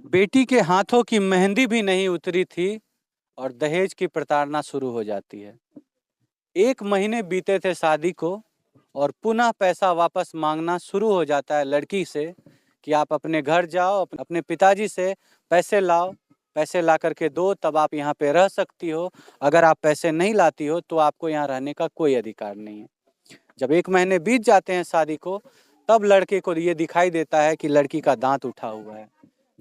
बेटी के हाथों की मेहंदी भी नहीं उतरी थी और दहेज की प्रताड़ना शुरू हो जाती है। 1 महीने बीते थे शादी को और पुनः पैसा वापस मांगना शुरू हो जाता है लड़की से कि आप अपने घर जाओ, अपने पिताजी से पैसे लाओ, पैसे ला करके दो, तब आप यहाँ पे रह सकती हो। अगर आप पैसे नहीं लाती हो तो आपको यहाँ रहने का कोई अधिकार नहीं है। जब 1 महीने बीत जाते हैं शादी को, तब लड़के को ये दिखाई देता है कि लड़की का दांत उठा हुआ है।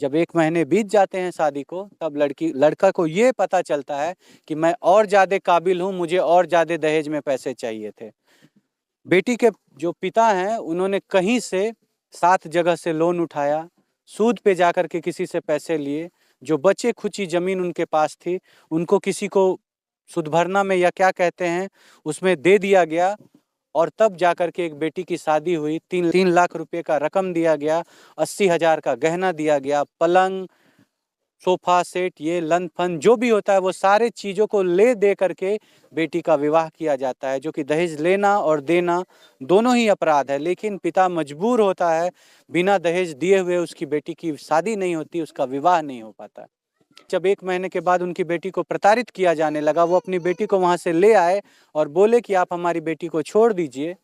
जब 1 महीने बीत जाते हैं शादी को, तब लड़का को ये पता चलता है कि मैं और ज़्यादा काबिल हूँ, मुझे और ज़्यादा दहेज में पैसे चाहिए थे। बेटी के जो पिता हैं उन्होंने कहीं से 7 जगह से लोन उठाया, सूद पे जाकर के किसी से पैसे लिए। जो बचे खुची ज़मीन उनके पास थी, उनको किसी को सुद भरना में या क्या कहते हैं उसमें दे दिया गया और तब जाकर के एक बेटी की शादी हुई। 3 लाख रुपए का रकम दिया गया, 80,000 का गहना दिया गया, पलंग, सोफा सेट, ये लन फन जो भी होता है वो सारे चीज़ों को ले दे करके बेटी का विवाह किया जाता है, जो कि दहेज लेना और देना दोनों ही अपराध है। लेकिन पिता मजबूर होता है, बिना दहेज दिए हुए उसकी बेटी की शादी नहीं होती, उसका विवाह नहीं हो पाता। जब 1 महीने के बाद उनकी बेटी को प्रताड़ित किया जाने लगा, वो अपनी बेटी को वहाँ से ले आए और बोले कि आप हमारी बेटी को छोड़ दीजिए,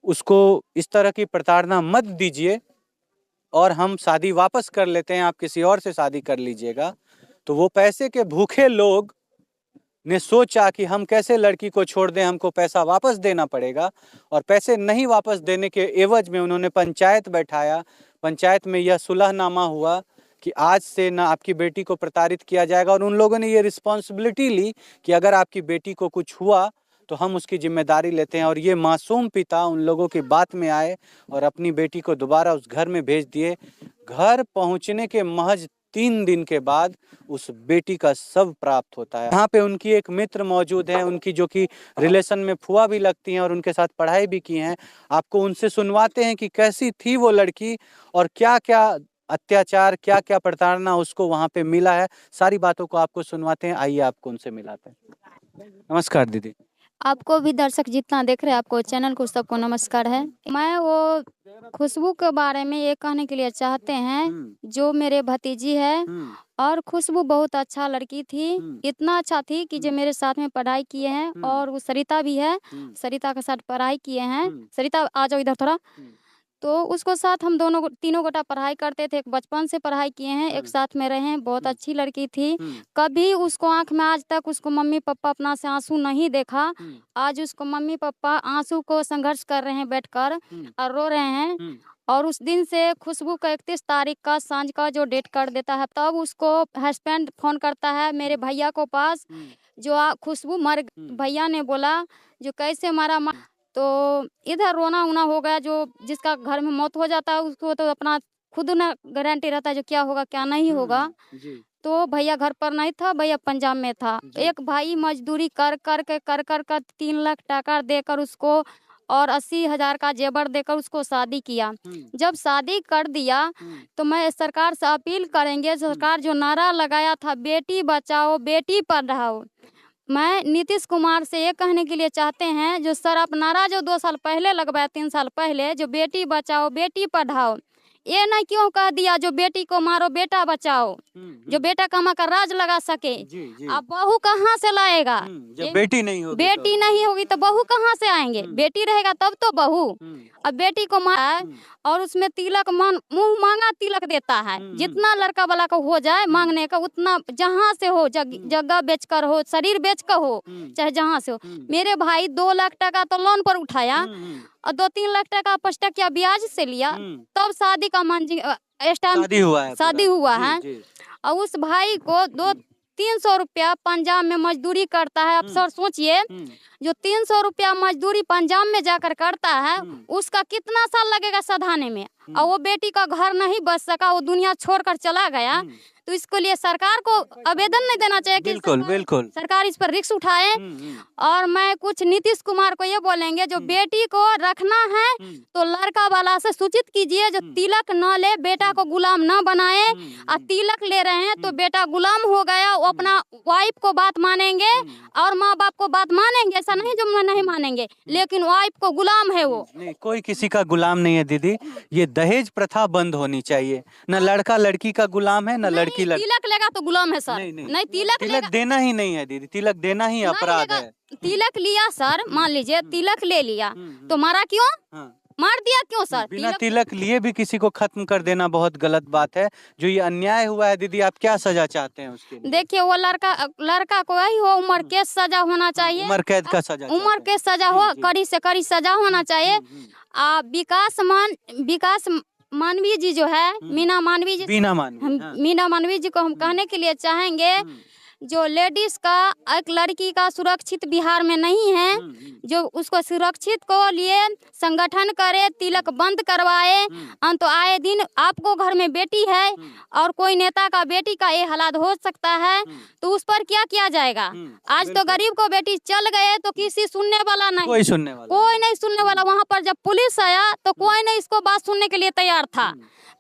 उसको इस तरह की प्रताड़ना मत दीजिए और हम शादी वापस कर लेते हैं, आप किसी और से शादी कर लीजिएगा। तो वो पैसे के भूखे लोग ने सोचा कि हम कैसे लड़की को छोड़ दें, हमको पैसा वापस देना पड़ेगा। और पैसे नहीं वापस देने के एवज में उन्होंने पंचायत बैठाया। पंचायत में यह सुलहनामा हुआ कि आज से ना आपकी बेटी को प्रताड़ित किया जाएगा, और उन लोगों ने ये रिस्पॉन्सिबिलिटी ली कि अगर आपकी बेटी को कुछ हुआ तो हम उसकी जिम्मेदारी लेते हैं। और ये मासूम पिता उन लोगों की बात में आए और अपनी बेटी को दोबारा उस घर में भेज दिए। घर पहुंचने के महज 3 दिन के बाद उस बेटी का शव प्राप्त होता है। यहाँ पे उनकी एक मित्र मौजूद है, उनकी जो कि रिलेशन में फुआ भी लगती हैं और उनके साथ पढ़ाई भी की हैं। आपको उनसे सुनवाते हैं कि कैसी थी वो लड़की और क्या क्या अत्याचार, क्या क्या प्रताड़ना उसको वहाँ पे मिला है। सारी बातों को आपको सुनवाते हैं, आइए आपको उनसे मिलाते हैं। नमस्कार दीदी। आपको भी दर्शक जितना देख रहे हैं आपको चैनल को सबको नमस्कार है। मैं वो खुशबू के बारे में ये कहने के लिए चाहते हैं, जो मेरे भतीजी है और खुशबू बहुत अच्छा लड़की थी, इतना अच्छा थी कि जो मेरे साथ में पढ़ाई किए हैं। और वो सरिता भी है, सरिता के साथ पढ़ाई किए हैं। सरिता आ जाओ इधर थोड़ा। तो उसको साथ हम दोनों तीनों गोटा पढ़ाई करते थे, बचपन से पढ़ाई किए हैं, एक साथ में रहे हैं। बहुत अच्छी लड़की थी। कभी उसको आंख में आज तक उसको मम्मी पापा अपना से आंसू नहीं देखा। आज उसको मम्मी पापा आंसू को संघर्ष कर रहे हैं बैठकर और रो रहे हैं। और उस दिन से खुशबू का 31 तारीख का सांझ का जो डेट कर देता है, तब उसको हस्बैंड फोन करता है मेरे भैया को पास, जो खुशबू मर। भैया ने बोला जो कैसे मरा। तो इधर रोना उना हो गया। जो जिसका घर में मौत हो जाता है उसको तो अपना खुद ना गारंटी रहता है जो क्या होगा क्या नहीं होगा। तो भैया घर पर नहीं था, भैया पंजाब में था। एक भाई मजदूरी कर कर 3 लाख टका देकर उसको और 80,000 का जेवर देकर उसको शादी किया। जब शादी कर दिया तो मैं सरकार से अपील करेंगे, सरकार जो नारा लगाया था बेटी बचाओ बेटी पढ़ाओ, मैं नीतीश कुमार से ये कहने के लिए चाहते हैं, जो सर आप नारा जो 2 साल पहले लगवाया, 3 साल पहले, जो बेटी बचाओ बेटी पढ़ाओ, ये नहीं क्यों कह दिया जो बेटी को मारो बेटा बचाओ, जो बेटा कमा कर राज लगा सके। अब बहू कहाँ से लाएगा? जब बेटी नहीं होगी, बेटी नहीं होगी तो बहू कहाँ से आएंगे? बेटी रहेगा तब तो बहू। अब बेटी को मारा और उसमें तिलक मुंह मांगा तिलक देता है। जितना लड़का वाला को हो जाए मांगने का, उतना जहाँ से हो, जगह बेचकर हो, शरीर बेचकर हो, चाहे जहाँ से हो। मेरे भाई 2 लाख टका तो लोन पर उठाया और 2-3 लाख टका 5 टका ब्याज से लिया, तब शादी का शादी हुआ है। और उस भाई को 200-300 रुपया पंजाब में मजदूरी करता है। अब सर सोचिए, जो 300 रुपया मजदूरी पंजाब में जाकर करता है, उसका कितना साल लगेगा सधाने में। और वो बेटी का घर नहीं बच सका, वो दुनिया छोड़कर चला गया। तो इसके लिए सरकार को आवेदन नहीं देना चाहिए कि बिल्कुल सरकार इस पर रिस्क उठाए। और मैं कुछ नीतीश कुमार को ये बोलेंगे, जो बेटी को रखना है तो लड़का वाला से सूचित कीजिए, जो तिलक न ले, बेटा को गुलाम न बनाए। और तिलक ले रहे हैं तो बेटा गुलाम हो गया, वो अपना वाइफ को बात मानेंगे और माँ बाप को बात मानेंगे, ऐसा ऐसा नहीं जो नहीं मानेंगे, लेकिन वाइफ को गुलाम है वो। नहीं, कोई किसी का गुलाम नहीं है दीदी। ये दहेज प्रथा बंद होनी चाहिए। न लड़का लड़की का गुलाम है, न लड़की लड़की। तिलक लेगा तो गुलाम है सर। नहीं, तिलक तिलक देना ही नहीं है दीदी, तिलक देना ही अपराध है। तिलक लिया सर, मान लीजिए तिलक ले लिया तो मारा क्यों? हाँ। मार दिया क्यों सर? बिना तिलक लिए भी किसी को खत्म कर देना बहुत गलत बात है। जो ये अन्याय हुआ है दीदी, आप क्या सजा चाहते हैं उसके लिए? देखिए वो लड़का को वही हो, उम्र कैद सजा होना चाहिए। उम्र कैद का सजा, उम्र कैद सजा हो, कड़ी से कड़ी सजा होना चाहिए। विकास मानवी जी जो है, मीना मानवी जी, मीना मानवी जी को हम कहने के लिए चाहेंगे, जो लेडीज का एक लड़की का सुरक्षित बिहार में नहीं है, जो उसको सुरक्षित को लिए संगठन करे, तिलक बंद करवाए। तो आए दिन आपको घर में बेटी है और कोई नेता का बेटी का ये हालात हो सकता है, तो उस पर क्या किया जाएगा? आज तो गरीब को बेटी चल गए तो किसी सुनने वाला नहीं, कोई नहीं सुनने वाला। वहाँ पर जब पुलिस आया तो कोई नहीं इसको बात सुनने के लिए तैयार था।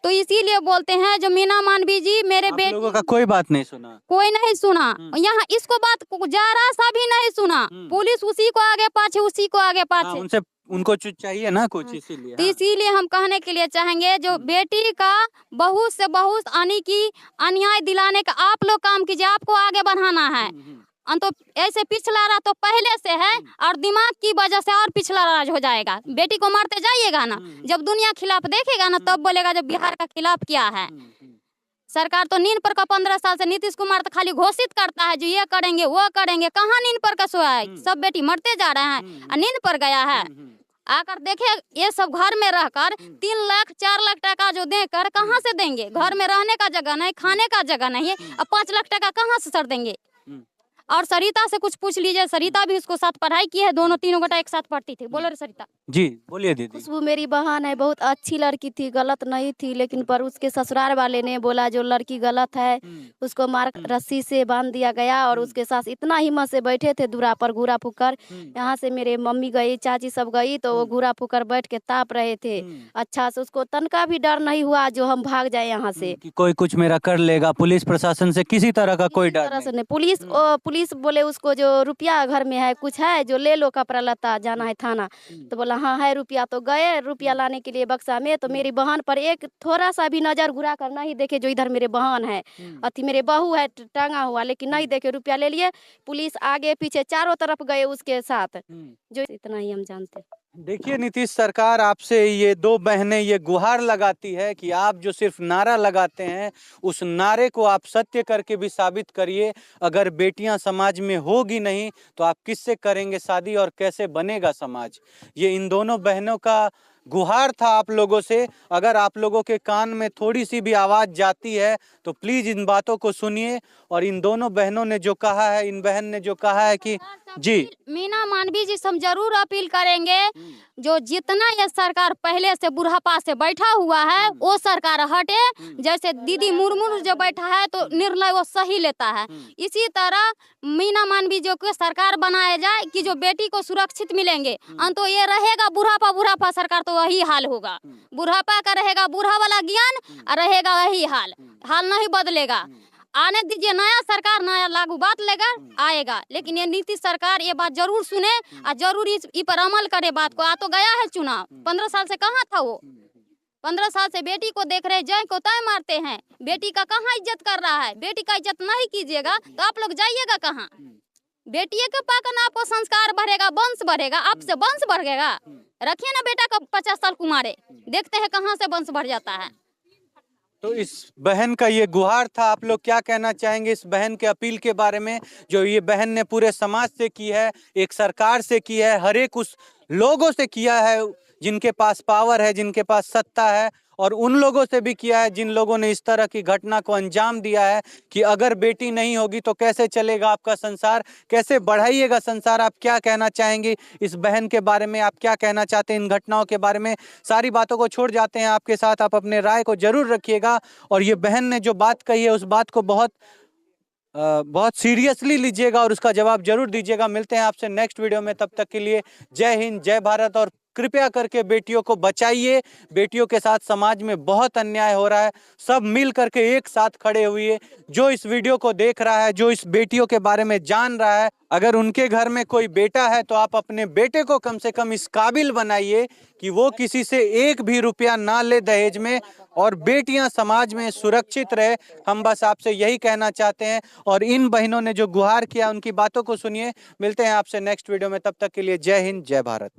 तो इसीलिए बोलते हैं जो मीना मानवी जी, मेरे बेटे का कोई बात नहीं सुना, कोई नहीं सुना। यहाँ इसको बात जरा सा भी नहीं सुना। पुलिस उसी को आगे पाछे, उसी को आगे पाछे। उनसे उनको चाहिए ना कुछ, इसीलिए। तो इसीलिए हम कहने के लिए चाहेंगे, जो बेटी का बहुत से बहुत आने की अन्याय दिलाने का आप लोग काम कीजिए, आपको आगे बढ़ाना है। तो ऐसे पिछला रहा तो पहले से है, और दिमाग की वजह से और पिछला राज हो जाएगा। बेटी को मारते जाइएगा ना, जब दुनिया खिलाफ देखेगा ना, तब बोलेगा जब बिहार का खिलाफ क्या है। सरकार तो नींद पर का 15 साल से नीतीश कुमार तो खाली घोषित करता है जो ये करेंगे वो करेंगे। कहाँ नींद पर का सोया है? सब बेटी मरते जा रहे हैं, नींद पर गया है। आकर देखे, ये सब घर में रहकर 3 लाख 4 लाख टका जो देकर कहाँ से देंगे? घर में रहने का जगह नहीं, खाने का जगह नहीं है, अब 5 लाख टका कहाँ से सर देंगे? और सरिता से कुछ पूछ लीजिए, सरिता भी उसको साथ पढ़ाई की है, दोनों तीनों घंटा एक साथ पढ़ती थी। बोलो रे सरिता। जी बोलिए दीदी। खुशबू मेरी बहन है, बहुत अच्छी लड़की थी, गलत नहीं थी, लेकिन पर उसके ससुराल वाले ने बोला जो लड़की गलत है उसको मार रस्सी से बांध दिया गया। और उसके साथ इतना हिम्मत से बैठे थे दूरा पर घूरा फूकर। यहाँ से मेरे मम्मी गई, चाची सब गई, तो वो घूरा फूकर बैठ के ताप रहे थे अच्छा से। उसको तनका भी डर नहीं हुआ जो हम भाग जाए यहाँ से, कि कोई कुछ मेरा कर लेगा। पुलिस प्रशासन से किसी तरह का कोई डर नहीं। पुलिस बोले उसको जो रुपया घर में है कुछ है जो ले लो, कपड़ा लता जाना है थाना। तो बोला हाँ है रुपया। तो गए रुपया लाने के लिए बक्सा में, तो मेरी बहन पर एक थोड़ा सा भी नजर घुरा कर नहीं देखे जो इधर मेरे बहन है, अथी मेरे बहू है टांगा हुआ, लेकिन नहीं देखे, रुपया ले लिए। पुलिस आगे पीछे चारों तरफ गए उसके साथ। जो इतना ही हम जानते हैं। देखिए नीतीश सरकार, आपसे ये 2 बहनें ये गुहार लगाती है कि आप जो सिर्फ नारा लगाते हैं, उस नारे को आप सत्य करके भी साबित करिए। अगर बेटियां समाज में होगी नहीं तो आप किससे करेंगे शादी और कैसे बनेगा समाज? ये इन दोनों बहनों का गुहार था आप लोगों से। अगर आप लोगों के कान में थोड़ी सी भी आवाज़ जाती है तो प्लीज़ इन बातों को सुनिए। और इन दोनों बहनों ने जो कहा है, इन बहन ने जो कहा है कि जी मीना मानवी जी से हम जरूर अपील करेंगे, जो जितना ये सरकार पहले से बुढ़ापा से बैठा हुआ है वो सरकार हटे। जैसे दीदी मुर्मू जो बैठा है तो निर्णय वो सही लेता है, इसी तरह मीना मानवी जो को सरकार बनाया जाए कि जो बेटी को सुरक्षित मिलेंगे। तो ये रहेगा बुढ़ापा सरकार तो वही हाल होगा। बुढ़ापा का रहेगा बूढ़ा वाला ज्ञान, और रहेगा वही हाल नहीं बदलेगा। आने दीजिए, नया सरकार नया लागू बात लेगा आएगा, लेकिन ये नीतीश सरकार ये बात जरूर सुने और जरूर इस पर अमल करे बात को। आ तो गया है चुनाव, 15 साल से कहाँ था वो? 15 साल से बेटी को देख रहे, जय को तय मारते हैं। बेटी का कहाँ इज्जत कर रहा है? बेटी का इज्जत नहीं कीजिएगा तो आप लोग जाइएगा कहाँ? बेटिए के पाकर आपको संस्कार बढ़ेगा, वंश बढ़ेगा, आपसे वंश बढ़ेगा। रखिए ना बेटा का 50 साल कुमारे, देखते हैं कहाँ से वंश बढ़ जाता है। तो इस बहन का ये गुहार था। आप लोग क्या कहना चाहेंगे इस बहन के अपील के बारे में, जो ये बहन ने पूरे समाज से की है, एक सरकार से की है, हर एक उस लोगों से किया है जिनके पास पावर है, जिनके पास सत्ता है, और उन लोगों से भी किया है जिन लोगों ने इस तरह की घटना को अंजाम दिया है कि अगर बेटी नहीं होगी तो कैसे चलेगा आपका संसार, कैसे बढ़ाइएगा संसार। आप क्या कहना चाहेंगे इस बहन के बारे में? आप क्या कहना चाहते हैं इन घटनाओं के बारे में? सारी बातों को छोड़ जाते हैं आपके साथ, आप अपने राय को जरूर रखिएगा। और ये बहन ने जो बात कही है उस बात को बहुत सीरियसली लीजिएगा और उसका जवाब जरूर दीजिएगा। मिलते हैं आपसे नेक्स्ट वीडियो में, तब तक के लिए जय हिंद, जय भारत और कृपया करके बेटियों को बचाइए। बेटियों के साथ समाज में बहुत अन्याय हो रहा है। सब मिल करके एक साथ खड़े हुए, जो इस वीडियो को देख रहा है, जो इस बेटियों के बारे में जान रहा है, अगर उनके घर में कोई बेटा है तो आप अपने बेटे को कम से कम इस काबिल बनाइए कि वो किसी से एक भी रुपया ना ले दहेज में, और बेटियां समाज में सुरक्षित रहे। हम बस आपसे यही कहना चाहते हैं। और इन बहनों ने जो गुहार किया, उनकी बातों को सुनिए। मिलते हैं आपसे नेक्स्ट वीडियो में, तब तक के लिए जय हिंद, जय भारत।